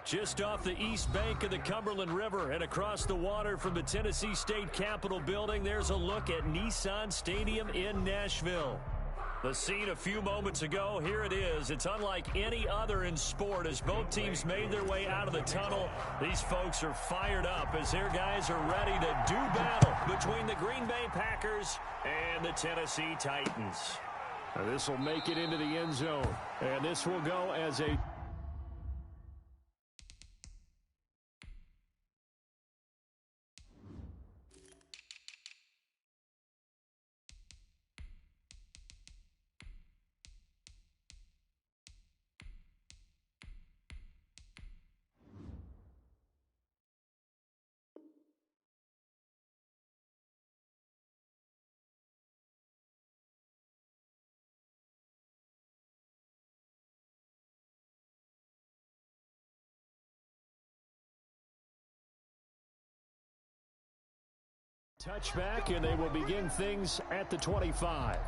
Just off the east bank of the Cumberland River and across the water from the Tennessee State Capitol building, there's a look at Nissan Stadium in Nashville. The scene a few moments ago, here it is. It's unlike any other in sport as both teams made their way out of the tunnel. These folks are fired up as their guys are ready to do battle between the Green Bay Packers and the Tennessee Titans. Now this will make it into the end zone, and this will go as a touchback, and they will begin things at the 25.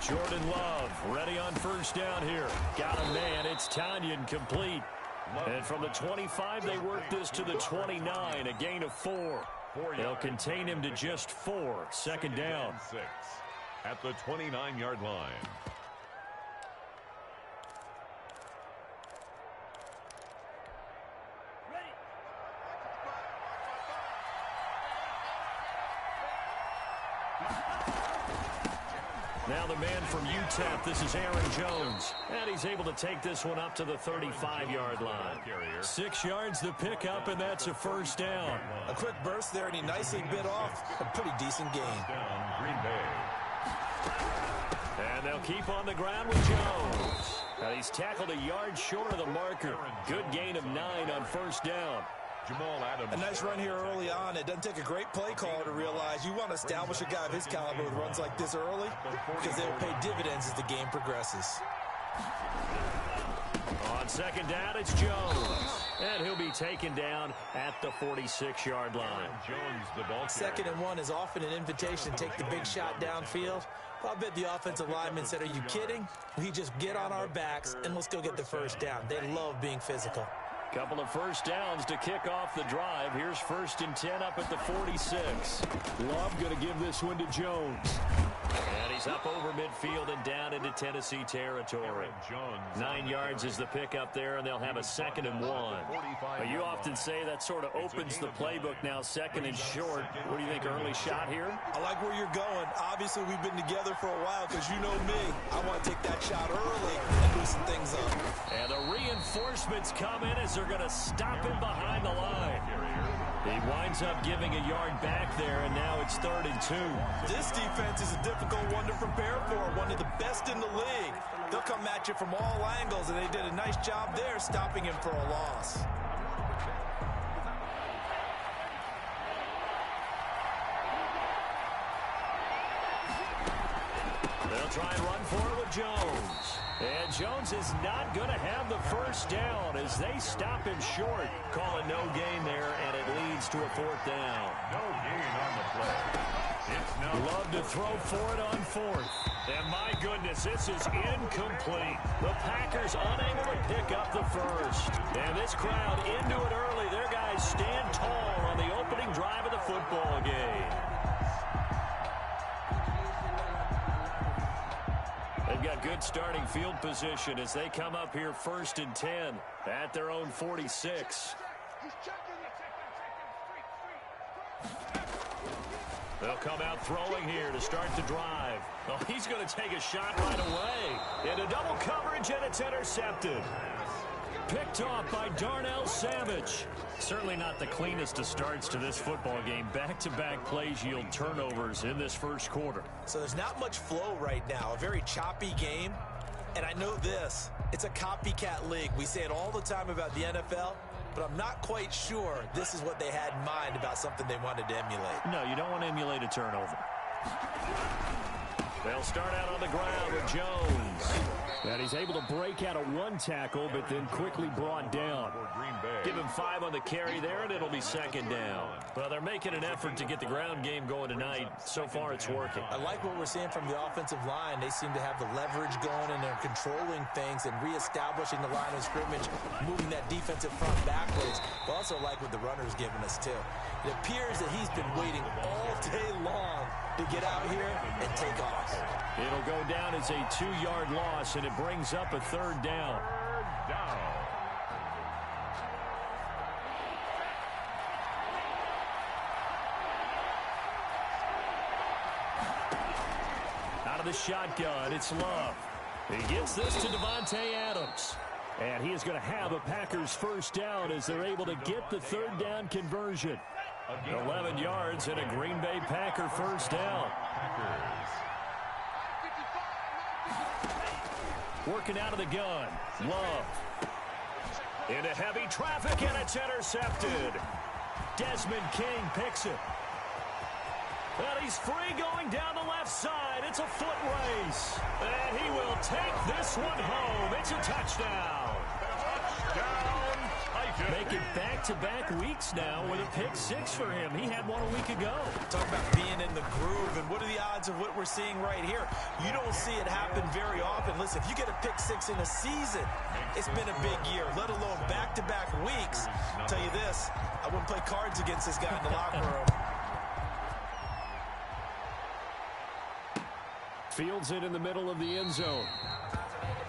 Jordan Love ready on first down here. Got a man. It's Tanyan complete. And from the 25, they work this to the 29, a gain of 4. They'll contain him to just 4. Second down. 6 at the 29-yard line. Now the man from UTEP, this is Aaron Jones. And he's able to take this one up to the 35-yard line. 6 yards the pickup, and that's a first down. A quick burst there, and he nicely bit off a pretty decent gain. Green Bay. And they'll keep on the ground with Jones. Now he's tackled a yard short of the marker. Good gain of 9 on first down. Jamal Adams. A nice run here early on. It doesn't take a great play caller to realize you want to establish a guy of his caliber with runs like this early because they will pay dividends as the game progresses. On second down, it's Jones. And he'll be taken down at the 46-yard line. Jones, the ball carrier. 2nd and 1 is often an invitation to take the big shot downfield. I'll bet the offensive lineman said, "Are you kidding? We just get on our backs and let's go get the first down." They love being physical. Couple of first downs to kick off the drive. Here's 1st and 10 up at the 46. Love going to give this one to Jones. And he's up over midfield and down into Tennessee territory. 9 yards is the pickup there, and they'll have a 2nd and 1. But you often say that sort of opens the playbook now, 2nd and short. What do you think, early shot here? I like where you're going. Obviously, we've been together for a while because you know me. I want to take that shot early and loosen things up. And the reinforcements come in as they're going to stop him behind the line. He winds up giving a yard back there, and now it's 3rd and 2. This defense is a difficult one to prepare for, one of the best in the league. They'll come at you from all angles, and they did a nice job there stopping him for a loss. They'll try and run for it with Jones. And Jones is not going to have the first down as they stop him short. Call it no gain there, and it leads to a 4th down. No gain on the play. It's now Love to throw for it on 4th. And my goodness, this is incomplete. The Packers unable to pick up the first. And this crowd into it early. Their guys stand tall on the opening drive of the football game. They've got good starting field position as they come up here 1st and 10 at their own 46. They'll come out throwing here to start the drive. Oh, he's going to take a shot right away. Into double coverage, and it's intercepted. Picked off by Darnell Savage. Certainly not the cleanest of starts to this football game. Back-to-back plays yield turnovers in this first quarter. So there's not much flow right now. A very choppy game. And I know this. It's a copycat league. We say it all the time about the NFL. but I'm not quite sure this is what they had in mind about something they wanted to emulate. No, you don't want to emulate a turnover. They'll start out on the ground with Jones. And he's able to break out of one tackle, but then quickly brought down. Give him 5 on the carry there, and it'll be second down. Well, they're making an effort to get the ground game going tonight. So far, it's working. I like what we're seeing from the offensive line. They seem to have the leverage going, and they're controlling things and reestablishing the line of scrimmage, moving that defensive front backwards. I also like what the runner's giving us, too. It appears that he's been waiting all day long to get out here and take off. It'll go down as a 2-yard loss, and it brings up a third down. Third down. Out of the shotgun, it's Love. He gets this to Devontae Adams. And he is going to have a Packers first down as they're able to get the third down conversion. 11 yards and a Green Bay Packer first down. Working out of the gun. Love. Into heavy traffic, and it's intercepted. Desmond King picks it. And he's free going down the left side. It's a foot race. And he will take this one home. It's a touchdown. Touchdown, Titans. Making back-to-back weeks now with a pick 6 for him. He had one a week ago. Talk about being in the groove, and what are the odds of what we're seeing right here? You don't see it happen very often. Listen, if you get a pick 6 in a season, it's been a big year, let alone back-to-back weeks. I'll tell you this, I wouldn't play cards against this guy in the locker room. Fields it in the middle of the end zone.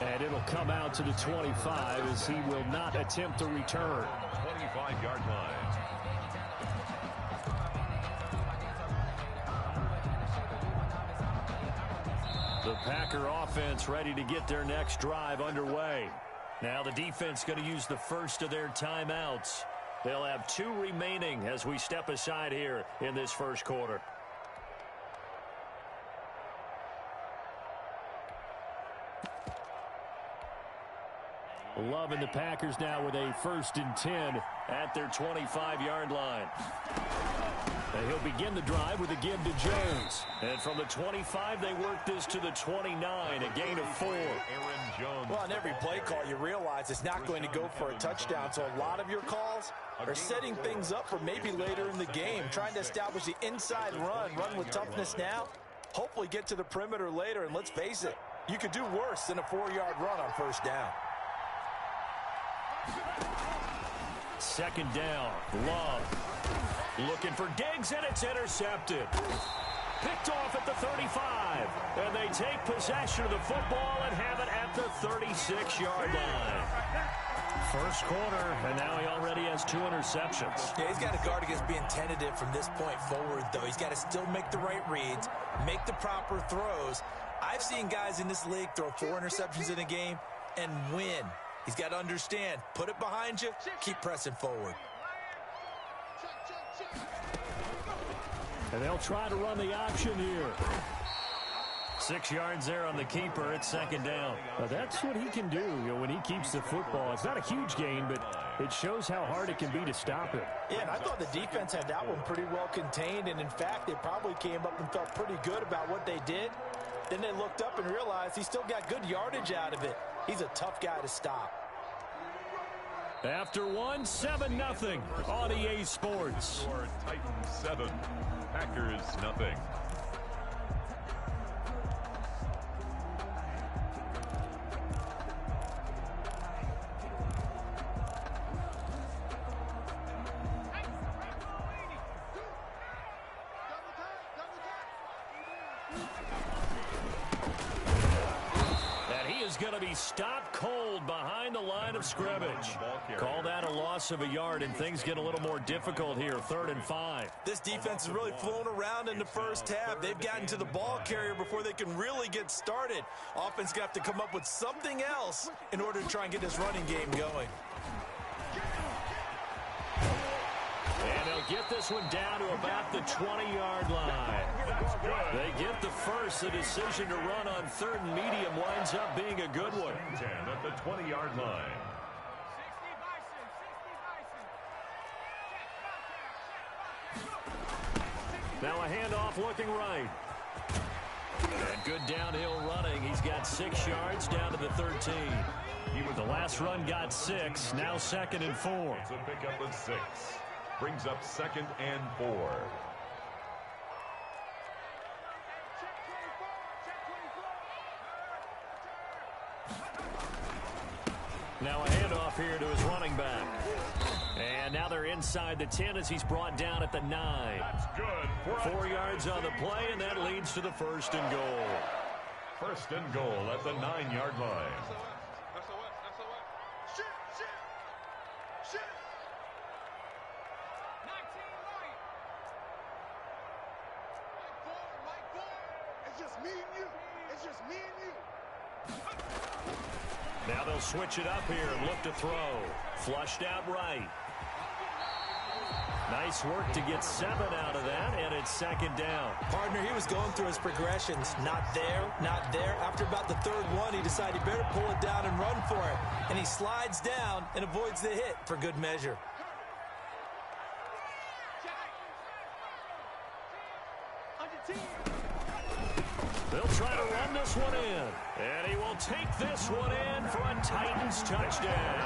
And it'll come out to the 25 as he will not attempt to return. 25-yard line. The Packer offense ready to get their next drive underway. Now the defense going to use the first of their timeouts. They'll have 2 remaining as we step aside here in this first quarter. Love in the Packers now with a 1st and 10 at their 25-yard line. And he'll begin the drive with a give to Jones. And from the 25, they work this to the 29, a gain of 4. Aaron Jones. Well, on every play call, you realize it's not going to go for a touchdown. So a lot of your calls are setting things up for maybe later in the game, trying to establish the inside run with toughness now, hopefully get to the perimeter later. And let's face it, you could do worse than a 4-yard run on first down. Second down, Love. Looking for Diggs, and it's intercepted. Picked off at the 35. And they take possession of the football and have it at the 36-yard line. First quarter, and now he already has 2 interceptions. Yeah, he's got to guard against being tentative from this point forward, though. He's got to still make the right reads, make the proper throws. I've seen guys in this league throw 4 interceptions in a game and win. He's got to understand, put it behind you, keep pressing forward. And they'll try to run the option here. 6 yards there on the keeper. It's second down. That's what he can do, when he keeps the football. It's not a huge gain, but it shows how hard it can be to stop it. Yeah, and I thought the defense had that one pretty well contained, and in fact, they probably came up and felt pretty good about what they did. Then they looked up and realized he still got good yardage out of it. He's a tough guy to stop. After 1, 7-0 on EA Sports. Titans 7, Packers nothing. Going to be stopped cold behind the line of scrimmage. Call that a loss of a yard, and things get a little more difficult here. 3rd and 5. This defense has really flown around in the first half. They've gotten to the ball carrier before they can really get started. Offense got to come up with something else in order to try and get this running game going. And they'll get this one down to about the 20-yard line. They get the first. The decision to run on 3rd and medium winds up being a good one. 10 at the 20-yard line. Now a handoff looking right. And good downhill running. He's got 6 yards down to the 13. The last run got 6. Now 2nd and 4. It's a pickup of 6. Brings up 2nd and 4. Now a handoff here to his running back. And now they're inside the 10 as he's brought down at the 9. That's good. 4 yards on the play, and that leads to the 1st and goal. 1st and goal at the 9-yard line. Now they'll switch it up here and look to throw. Flushed out right. Nice work to get 7 out of that, and it's 2nd down. Partner, he was going through his progressions. Not there, not there. After about the 3rd one, he decided he better pull it down and run for it. And he slides down and avoids the hit for good measure. They'll try to run this one in. And he will take this one in for a Titans touchdown.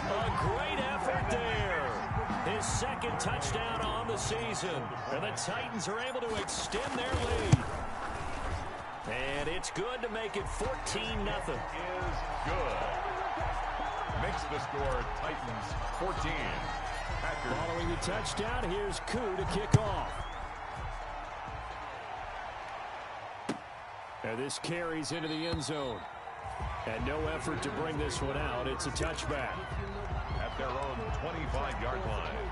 A great effort there. His 2nd touchdown on the season. And the Titans are able to extend their lead. And it's good to make it 14-0. Is good. Makes the score Titans 14. Packers. Following the touchdown, here's Oooo to kick off. And this carries into the end zone. And no effort to bring this one out. It's a touchback. At their own 25-yard line.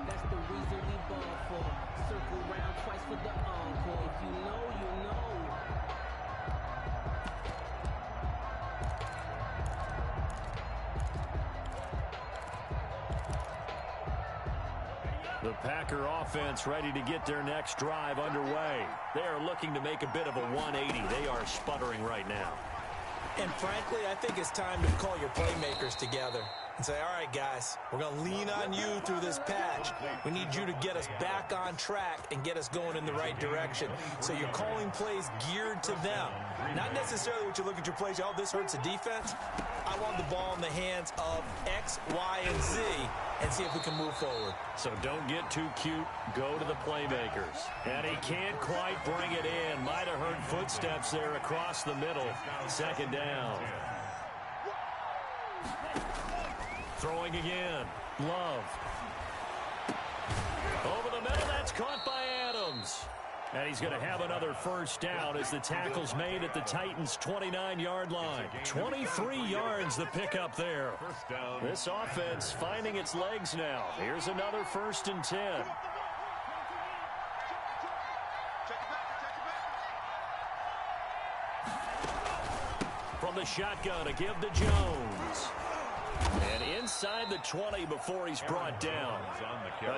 That's the reason we ball for. Circle round twice for the encore. If you know, you know. The Packer offense ready to get their next drive underway. They are looking to make a bit of a 180. They are sputtering right now. And frankly, I think it's time to call your playmakers together and say, all right, guys, we're going to lean on you through this patch. We need you to get us back on track and get us going in the right direction. So you're calling plays geared to them. Not necessarily what you look at your plays, oh, this hurts the defense. I want the ball in the hands of X, Y, and Z and see if we can move forward. So don't get too cute. Go to the playmakers. And he can't quite bring it in. Might have heard footsteps there across the middle. 2nd down. Throwing again. Love. Over the middle. That's caught by Adams. And he's going to have another 1st down as the tackle's made at the Titans' 29-yard line. 23 yards the pickup there. This offense finding its legs now. Here's another 1st and 10. From the shotgun to give to Jones. And inside the 20 before he's brought down.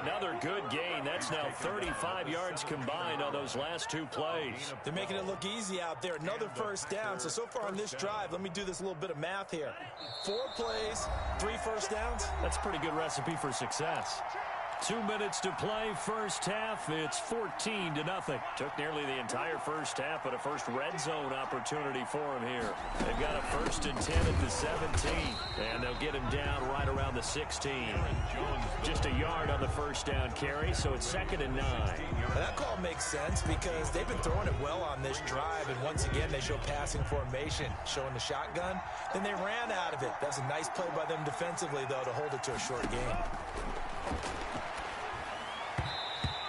Another good gain. That's now 35 yards combined on those last 2 plays. They're making it look easy out there. Another 1st down. So far on this drive, let me do this little bit of math here. 4 plays, 3 1st downs. That's a pretty good recipe for success. 2 minutes to play, 1st half. It's 14-0. Took nearly the entire 1st half, but a first red zone opportunity for him here. They've got a 1st and 10 at the 17, and they'll get him down right around the 16. Just a yard on the 1st down carry, so it's 2nd and 9. Well, that call makes sense because they've been throwing it well on this drive, and once again they show passing formation, showing the shotgun. Then they ran out of it. That's a nice play by them defensively, though, to hold it to a short game.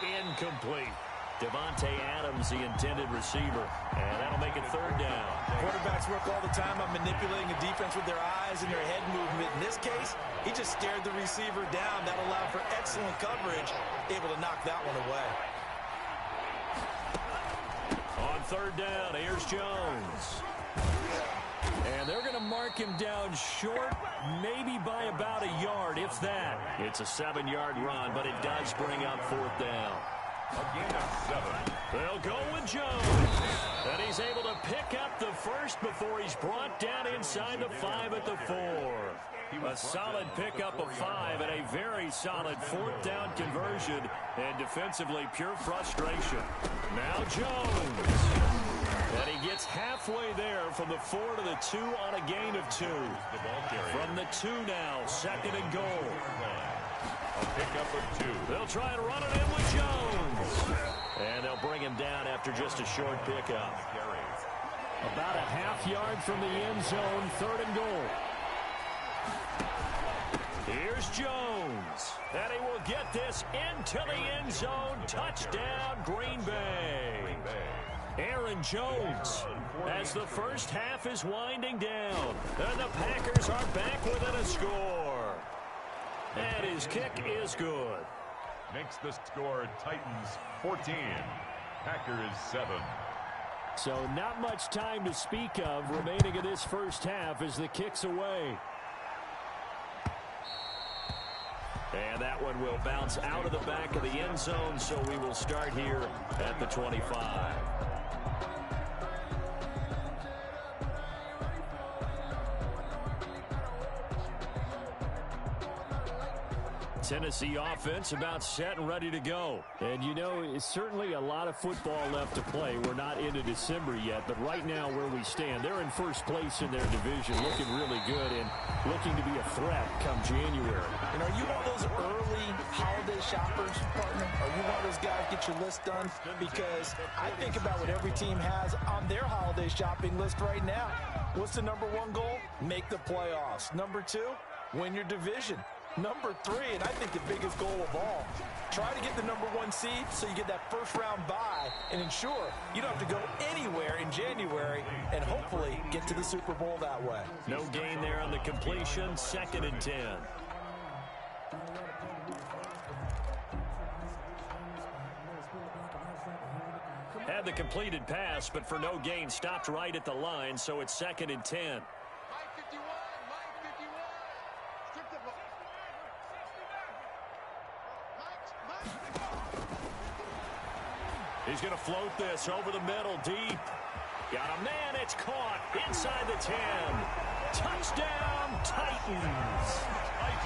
Incomplete. Devontae Adams, the intended receiver. And that'll make it 3rd down. Quarterbacks work all the time on manipulating a defense with their eyes and their head movement. In this case, he just stared the receiver down. That allowed for excellent coverage, able to knock that one away. On 3rd down, here's Jones. And they're going to mark him down short, maybe by about a yard, if that. It's a 7-yard run, but it does bring up 4th down. A gain of 7. They'll go with Jones. And he's able to pick up the 1st before he's brought down inside the 5 at the 4. A solid pickup of 5 and a very solid 4th down conversion, and defensively pure frustration. Now Jones. And he gets halfway there from the 4 to the 2 on a gain of 2. From the 2 now, 2nd and goal. A pickup of 2. They'll try and run it in with Jones. And they'll bring him down after just a short pickup. About a half-yard from the end zone, 3rd and goal. Here's Jones. And he will get this into the end zone. Touchdown, Green Bay. Aaron Jones, as the first half is winding down. And the Packers are back within a score. And his kick is good. Makes the score Titans 14. Packers 7. So not much time to speak of remaining in this first half as the kick's away. And that one will bounce out of the back of the end zone, so we will start here at the 25. Tennessee offense about set and ready to go. And, you know, it's certainly a lot of football left to play. We're not into December yet, but right now where we stand, they're in first place in their division, looking really good and looking to be a threat come January. And are you one of those early holiday shoppers, partner? Are you one of those guys get your list done? Because I think about what every team has on their holiday shopping list right now. What's the number 1 goal? Make the playoffs. Number 2, win your division. Number 3, and I think the biggest goal of all, try to get the number 1 seed so you get that first-round bye and ensure you don't have to go anywhere in January and hopefully get to the Super Bowl that way. No gain there on the completion, 2nd and 10. Had the completed pass, but for no gain, stopped right at the line, so it's 2nd and 10. He's going to float this over the middle, deep. Got a man, it's caught inside the 10. Touchdown, Titans.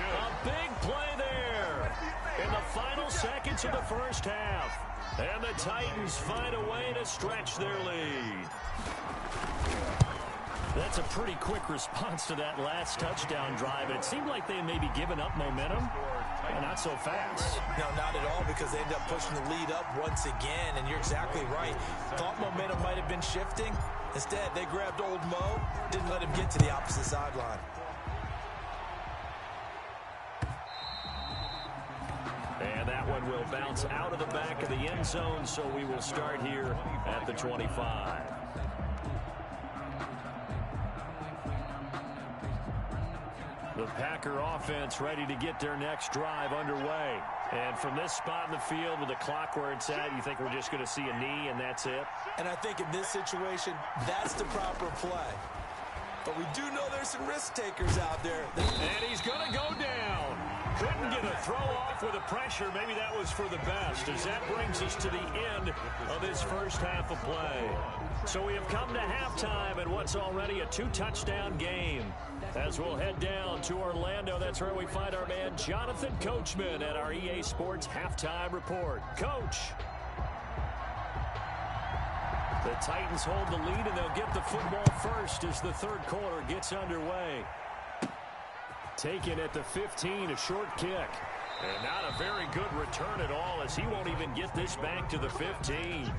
A big play there in the final seconds of the first half. And the Titans find a way to stretch their lead. That's a pretty quick response to that last touchdown drive. And it seemed like they had maybe given up momentum. Not so fast. No, not at all, because they ended up pushing the lead up once again, and you're exactly right. Thought momentum might have been shifting. Instead, they grabbed old Mo, didn't let him get to the opposite sideline. And that one will bounce out of the back of the end zone, so we will start here at the 25. The Packer offense ready to get their next drive underway. And from this spot in the field with the clock where it's at, you think we're just going to see a knee and that's it? And I think in this situation, that's the proper play. But we do know there's some risk takers out there. And he's going to go down. Couldn't get a throw off with the pressure. Maybe that was for the best, as that brings us to the end of this first half of play. So we have come to halftime in what's already a 2-touchdown game. As we'll head down to Orlando, that's where we find our man Jonathan Coachman at our EA Sports Halftime Report. Coach. The Titans hold the lead, and they'll get the football first as the third quarter gets underway. Taken at the 15, a short kick. And not a very good return at all, as he won't even get this back to the 15.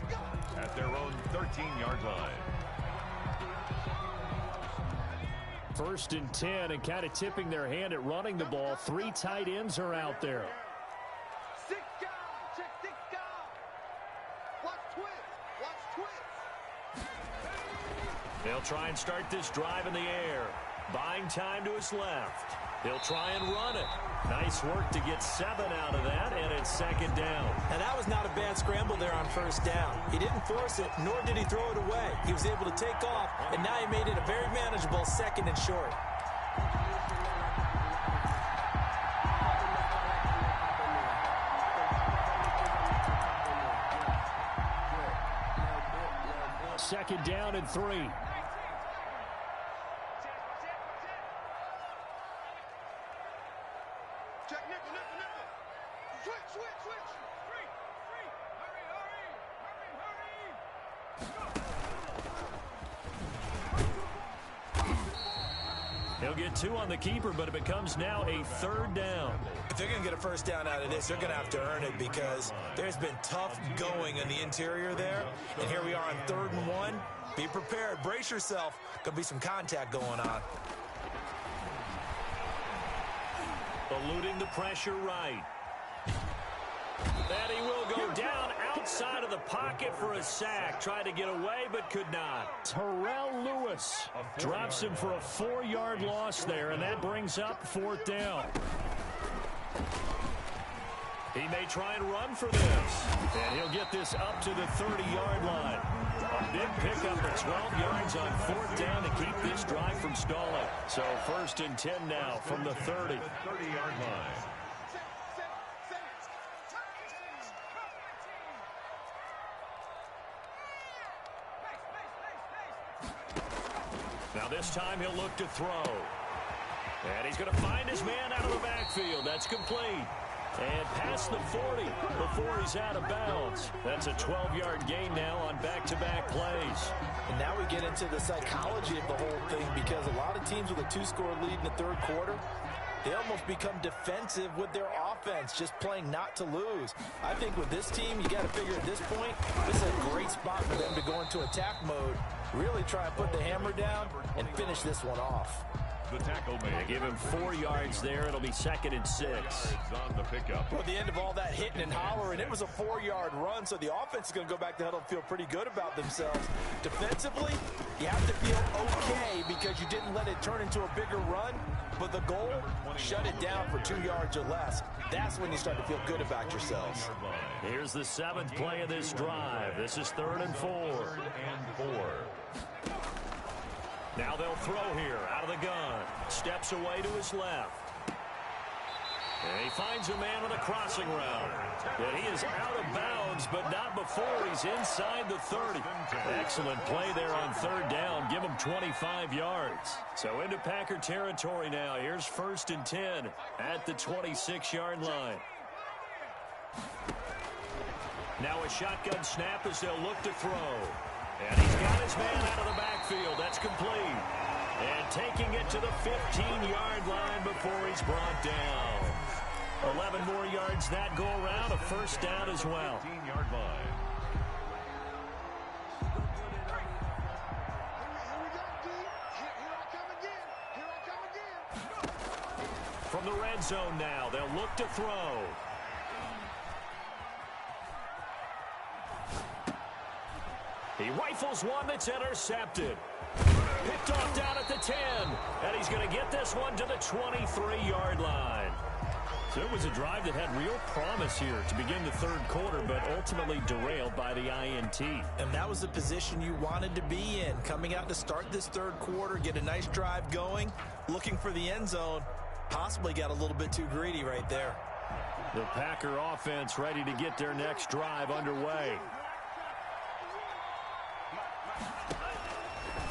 At their own 13-yard line. 1st and 10, and kind of tipping their hand at running the ball. 3 tight ends are out there. They'll try and start this drive in the air. Buying time to his left. He'll try and run it. Nice work to get 7 out of that, and it's 2nd down. And that was not a bad scramble there on 1st down. He didn't force it, nor did he throw it away. He was able to take off, and now he made it a very manageable 2nd and short. Second down and 3. He'll get 2 on the keeper, but it becomes now a 3rd down. If they're going to get a first down out of this, they're going to have to earn it because there's been tough going in the interior there. And here we are on 3rd and 1. Be prepared. Brace yourself. Going to be some contact going on. Eluding the pressure right. And he will go down outside of the pocket for a sack. Tried to get away, but could not. Terrell Lewis drops him for a 4-yard loss there, and that brings up 4th down. He may try and run for this, and he'll get this up to the 30-yard line. A big pickup of 12 yards on 4th down to keep this drive from stalling. So 1st and 10 now from the 30. 30-yard line. Now this time he'll look to throw. And he's going to find his man out of the backfield. That's complete. And past the 40 before he's out of bounds. That's a 12-yard gain now on back-to-back plays. And now we get into the psychology of the whole thing because a lot of teams with a 2-score lead in the 3rd quarter, they almost become defensive with their offense, just playing not to lose. I think with this team, you got to figure at this point, this is a great spot for them to go into attack mode, really try and put the hammer down and finish this one off. The tackle made. Give him 4 yards there. It'll be 2nd and 6. On the pickup. Well, at the end of all that hitting and hollering, it was a 4-yard run, so the offense is going to go back to huddle and feel pretty good about themselves. Defensively, you have to feel okay because you didn't let it turn into a bigger run, but the goal, shut it down for 2 yards or less. That's when you start to feel good about yourselves. Here's the 7th play of this drive. This is 3rd and 4. 3rd and 4. Now they'll throw here out of the gun. Steps away to his left. And he finds a man on a crossing route. And he is out of bounds, but not before he's inside the 30. Excellent play there on 3rd down. Give him 25 yards. So into Packer territory now. Here's 1st and 10 at the 26-yard line. Now a shotgun snap as they'll look to throw. And he's got his man out of the backfield. That's complete. And taking it to the 15-yard line before he's brought down. 11 more yards that go around. A 1st down as well. 15-yard line. From the red zone now, they'll look to throw. He rifles one that's intercepted. Picked off down at the 10. And he's going to get this one to the 23-yard line. So it was a drive that had real promise here to begin the 3rd quarter, but ultimately derailed by the INT. And that was the position you wanted to be in. Coming out to start this 3rd quarter, get a nice drive going, looking for the end zone. Possibly got a little bit too greedy right there. The Packer offense ready to get their next drive underway.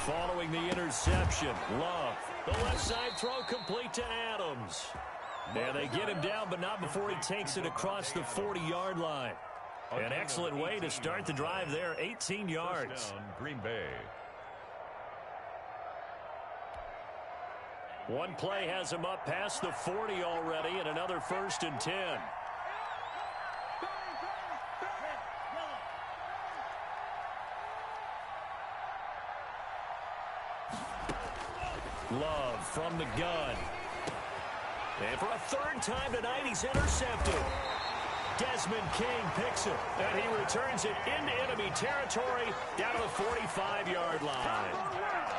Following the interception, Love. The left side throw complete to Adams. And they get him down, but not before he takes it across the 40-yard line. An excellent way to start the drive there, 18 yards. Down, Green Bay. One play has him up past the 40 already, and another 1st and 10. Love from the gun. And for a 3rd time tonight, he's intercepted. Desmond King picks it, and he returns it into enemy territory down to the 45-yard line.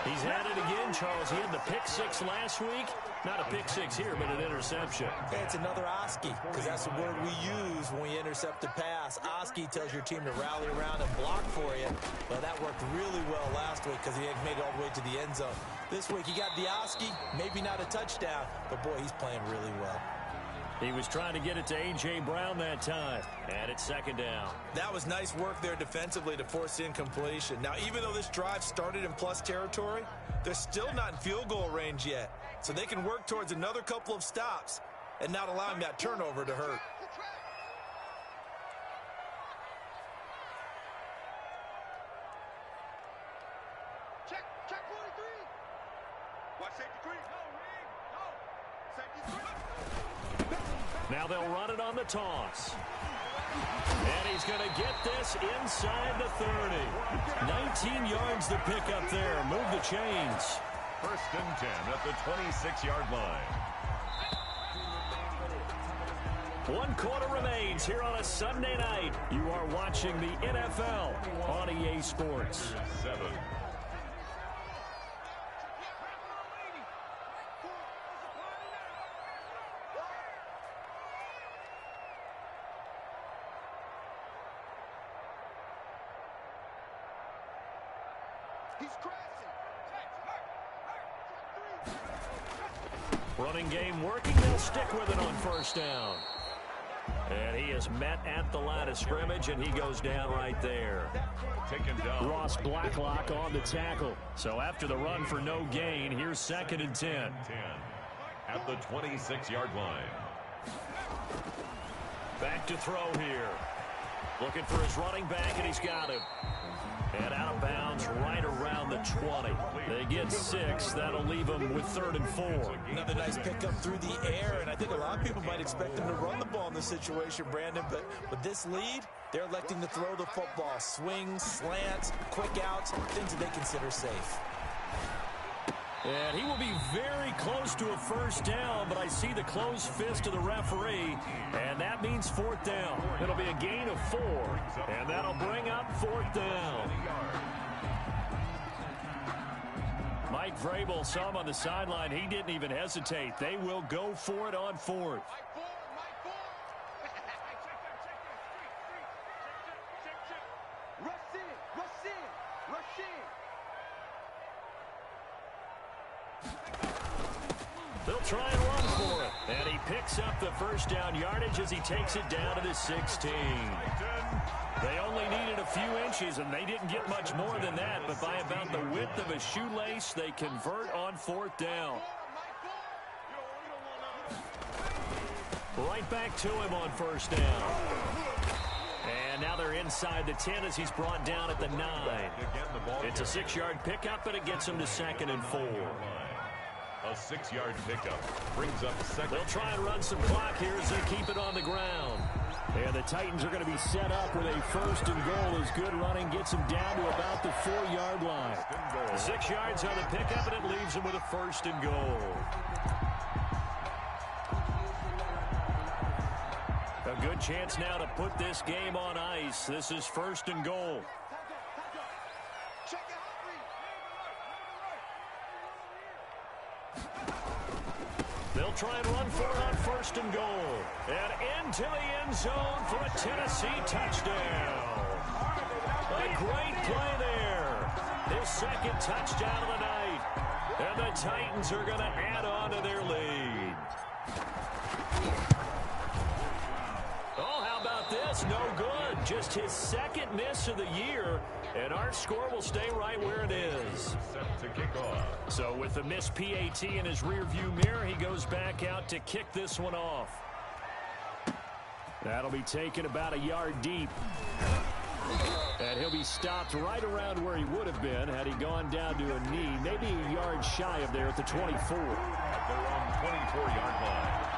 He's had it again, Charles. He had the pick 6 last week. Not a pick 6 here, but an interception. Hey, it's another Oski, because that's the word we use when we intercept a pass. Oski tells your team to rally around and block for you. Well, that worked really well last week because he had made it all the way to the end zone. This week, he got the Oski, maybe not a touchdown, but boy, he's playing really well. He was trying to get it to A.J. Brown that time, and it's 2nd down. That was nice work there defensively to force incompletion. Now, even though this drive started in plus territory, they're still not in field goal range yet, so they can work towards another couple of stops and not allowing that turnover to hurt. Check 43. Watch safety 3. No, Rig. No. Safety 3. Now they'll run it on the toss. And he's going to get this inside the 30. 19 yards to pick up there. Move the chains. 1st and 10 at the 26-yard line. 1 quarter remains here on a Sunday night. You are watching the NFL on EA Sports. 7. He's crashing. Running game working. They'll stick with it on 1st down. And he is met at the line of scrimmage, and he goes down right there. Taken down. Ross Blacklock on the tackle. So after the run for no gain, here's 2nd and 10. 10 at the 26-yard line. Back to throw here. Looking for his running back, and he's got him. And out of bounds right around the 20. They get 6. That'll leave them with 3rd and 4. Another nice pickup through the air, and I think a lot of people might expect them to run the ball in this situation, Brandon, but with this lead, they're electing to throw the football. Swings, slants, quick outs, things that they consider safe. And he will be very close to a 1st down, but I see the closed fist of the referee, and that means 4th down. It'll be a gain of 4, and that'll bring up 4th down. Mike Vrabel saw him on the sideline. He didn't even hesitate. They will go for it on 4th. Rush in. Rush in. Rush in. They'll try and run for it. And he picks up the 1st down yardage as he takes it down to the 16. They only needed a few inches, and they didn't get much more than that. But by about the width of a shoelace, they convert on 4th down. Right back to him on 1st down. And now they're inside the 10 as he's brought down at the 9. It's a 6-yard pickup, but it gets him to 2nd and 4. A 6-yard pickup brings up 2nd. They'll try and run some clock here as they keep it on the ground. And the Titans are going to be set up with a 1st and goal as good running gets them down to about the 4-yard line. 6 yards on the pickup, and it leaves them with a 1st and goal. A good chance now to put this game on ice. This is 1st and goal. They'll try and run for it on 1st and goal. And into the end zone for a Tennessee touchdown. A great play there. His 2nd touchdown of the night. And the Titans are going to add on to their lead. Oh, how about this? No good. Just his 2nd miss of the year. And our score will stay right where it is. Set to kick off. So with the missed PAT in his rearview mirror, he goes back out to kick this one off. That'll be taken about a yard deep. And he'll be stopped right around where he would have been had he gone down to a knee, maybe a yard shy of there at the 24. At their own 24-yard line.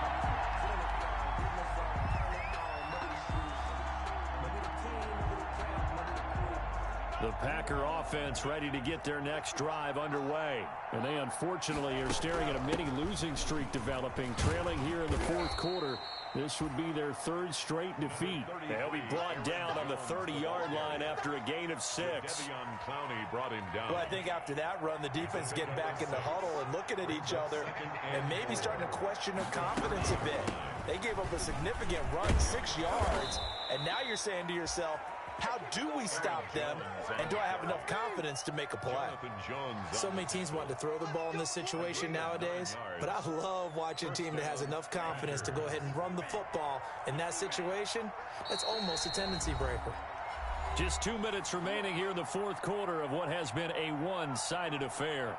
The Packer offense ready to get their next drive underway. And they unfortunately are staring at a mini losing streak developing, trailing here in the 4th quarter. This would be their 3rd straight defeat. They'll be brought down on the 30-yard line after a gain of 6. Devion Clowney brought him down. Well, I think after that run, the defense getting back in the huddle and looking at each other and maybe starting to question their confidence a bit. They gave up a significant run, 6 yards, and now you're saying to yourself, how do we stop them, and do I have enough confidence to make a play? So many teams want to throw the ball in this situation nowadays, but I love watching a team that has enough confidence to go ahead and run the football in that situation. That's almost a tendency breaker. Just 2 minutes remaining here in the 4th quarter of what has been a one-sided affair.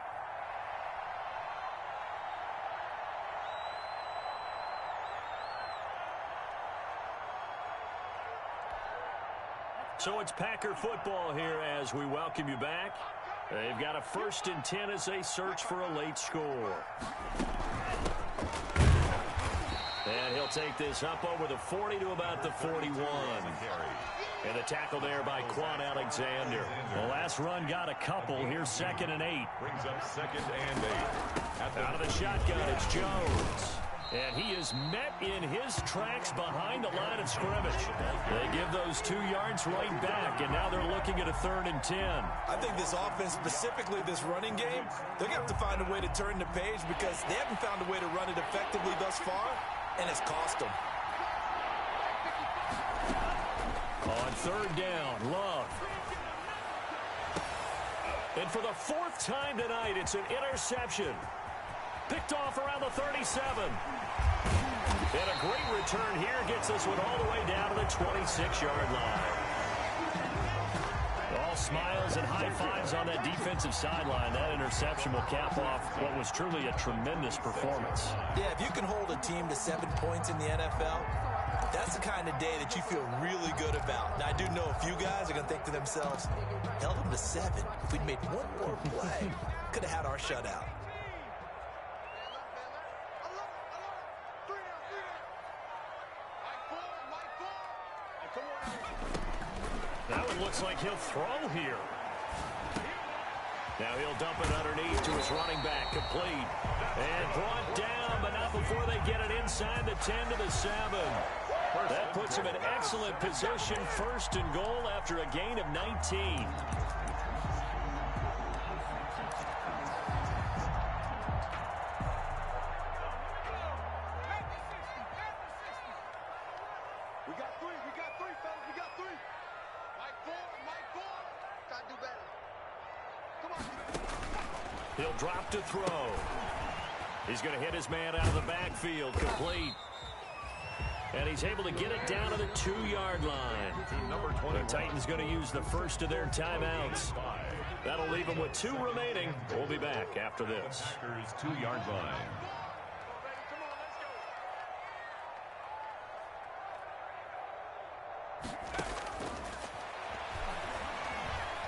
So it's Packer football here as we welcome you back. They've got a 1st and 10 as they search for a late score. And he'll take this up over the 40 to about the 41. And the tackle there by Quan Alexander. The last run got a couple. Here's 2nd and 8. Brings up 2nd and 8. Out of the shotgun, it's Jones. And he is met in his tracks behind the line of scrimmage. They give those 2 yards right back, and now they're looking at a 3rd and 10. I think this offense, specifically this running game, they're going to have to find a way to turn the page because they haven't found a way to run it effectively thus far, and it's cost them. On 3rd down, Love. And for the 4th time tonight, it's an interception. Picked off around the 37. And a great return here gets this one all the way down to the 26-yard line. All smiles and high fives on that defensive sideline. That interception will cap off what was truly a tremendous performance. Yeah, if you can hold a team to 7 points in the NFL, that's the kind of day that you feel really good about. Now, I do know a few guys are going to think to themselves, held them to 7. If we'd made one more play, could have had our shutout. That one looks like he'll throw here. Now he'll dump it underneath to his running back, complete. And brought down, but not before they get it inside the 10 to the 7. That puts him in excellent position, 1st and goal after a gain of 19. He'll drop to throw. He's going to hit his man out of the backfield, complete. And he's able to get it down to the 2-yard line. The Titans going to use the first of their timeouts. That'll leave them with 2 remaining. We'll be back after this. Packers 2-yard line.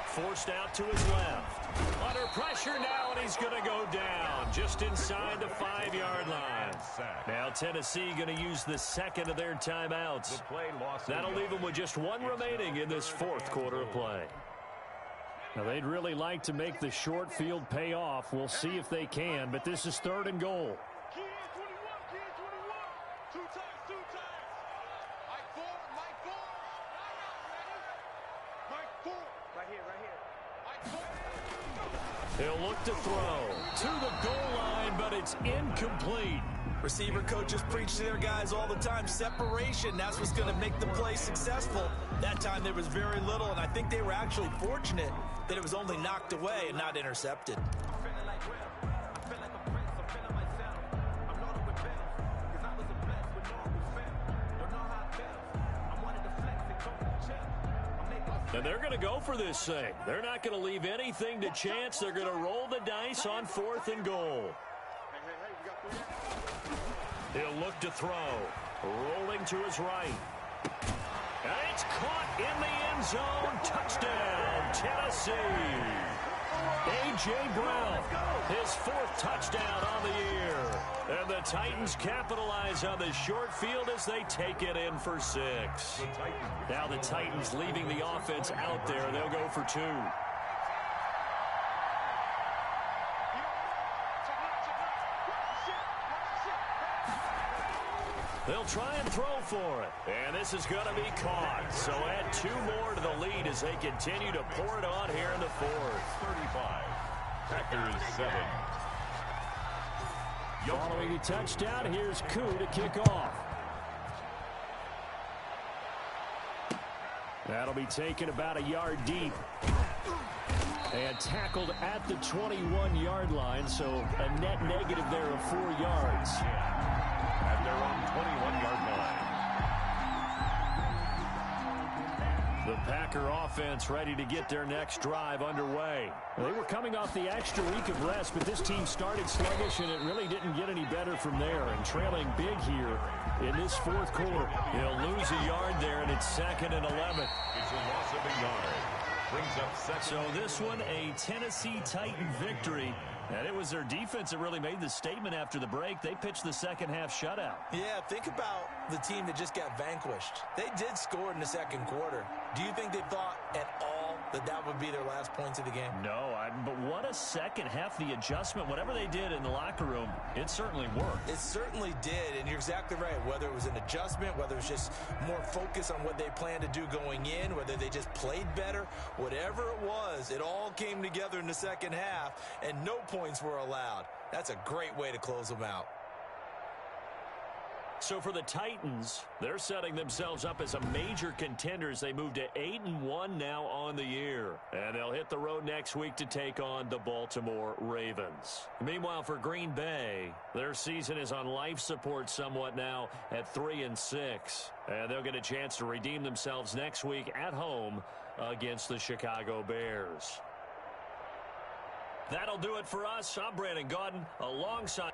Forced out to his left. Under pressure now, and he's going to go down just inside the 5-yard line. Now Tennessee going to use the 2nd of their timeouts. That'll leave them with just 1 remaining in this 4th quarter of play. Now they'd really like to make the short field pay off. We'll see if they can, but this is 3rd and goal. He'll look to throw to the goal line, but it's incomplete. Receiver coaches preach to their guys all the time. Separation, that's what's going to make the play successful. That time there was very little, and I think they were actually fortunate that it was only knocked away and not intercepted. And they're going to go for this thing. They're not going to leave anything to chance. They're going to roll the dice on 4th and goal. He'll look to throw. Rolling to his right. And it's caught in the end zone. Touchdown, Tennessee. A.J. Brown, his 4th touchdown on the year. And the Titans capitalize on the short field as they take it in for 6. Now the Titans leaving the offense out there. They'll go for 2. They'll try and throw for it. And this is going to be caught. So add 2 more to the lead as they continue to pour it on here in the 4th. 35. Packers 7. Following the touchdown, here's Koo to kick off. That'll be taken about a yard deep. And tackled at the 21-yard line, so a net negative there of 4 yards. At their own 21-yard line. The Packer offense ready to get their next drive underway. They were coming off the extra week of rest, but this team started sluggish, and it really didn't get any better from there. And trailing big here in this 4th quarter. He'll lose a yard there, and it's 2nd and 11. It's a loss of a yard. Brings up second. So this one, a Tennessee Titan victory. And it was their defense that really made the statement after the break. They pitched the second-half shutout. Yeah, think about the team that just got vanquished. They did score in the second quarter. Do you think they thought at all that that would be their last points of the game? No, but what a second half. The adjustment, whatever they did in the locker room, it certainly worked. It certainly did, and you're exactly right. Whether it was an adjustment, whether it was just more focus on what they planned to do going in, whether they just played better, whatever it was, it all came together in the second half, and no points were allowed. That's a great way to close them out. So for the Titans, they're setting themselves up as a major contender as they move to 8-1 now on the year. And they'll hit the road next week to take on the Baltimore Ravens. Meanwhile, for Green Bay, their season is on life support somewhat now at 3-6. And they'll get a chance to redeem themselves next week at home against the Chicago Bears. That'll do it for us. I'm Brandon Gaudin alongside